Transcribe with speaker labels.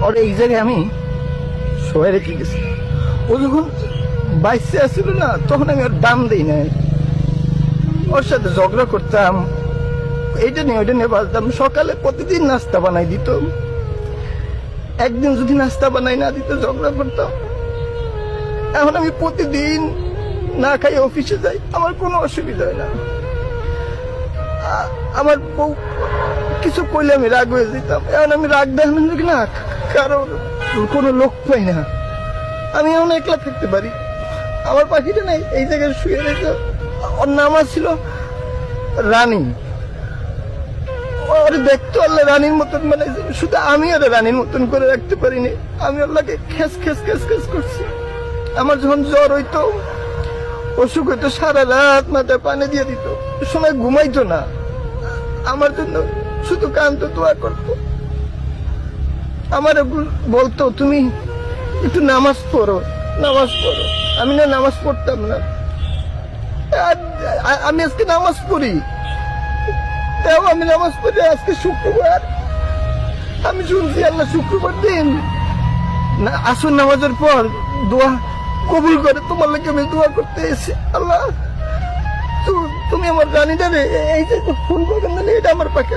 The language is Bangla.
Speaker 1: ওর এই জায়গায় আমি সবাই রেখে গেছি। ও যখন বাইসে আসছিল না, তখন আমি ওর দাম দিই নাই। ওর সাথে ঝগড়া করতাম, এইটা নিয়ে ওইটা নিয়ে বাজতাম। সকালে প্রতিদিন নাস্তা বানাই দিত, একদিন যদি নাস্তা বানাই না দিত ঝগড়া করতাম। এখন আমি প্রতিদিন না খাই অফিসে যাই, আমার কোনো অসুবিধা হয় না। আমার বউ কিছু কইলে আমি রাগ হয়ে যেতাম, এখন আমি রাগ দেখানোর লোক না, কারণ কোনো লোক পাই না। আমি এখন একলা থাকতে পারি। আমার পাখিটা নাই এই জায়গায় শুয়ে রয়েছে। ওর নাম ছিল রানী। ওর দেখতে আল্লাহ রানীর মতন, মানে শুধু আমি ওর রানীর মতন করে রাখতে পারিনি। আমি আল্লাহকে খেস খেস খেস খেস করছি। আমার যখন জ্বর হইতো, অসুখ হইতো, সারা রাত মাথায় পানি দিয়ে দিত, সময় ঘুমাইতো না। আমার জন্য শুধু কাঁদতো, দোয়া করতো। আমার বলতো তুমি একটু নামাজ পড়ো, নামাজ পড়ো। আমি না নামাজ পড়তাম না। আমি আজকে নামাজ পড়ি, তাও আমি নামাজ পড়ি। আজকে শুক্রবার, আমি শুনছি আল্লাহ শুক্রবার দিন না আসর নামাজের পর দোয়া কবুল করে। তোমার লাগে আমি দোয়া করতে এসেছি। আল্লাহ তুমি আমার রানীটা রে, এই যে ফুল বাগান, এটা আমার পাখি।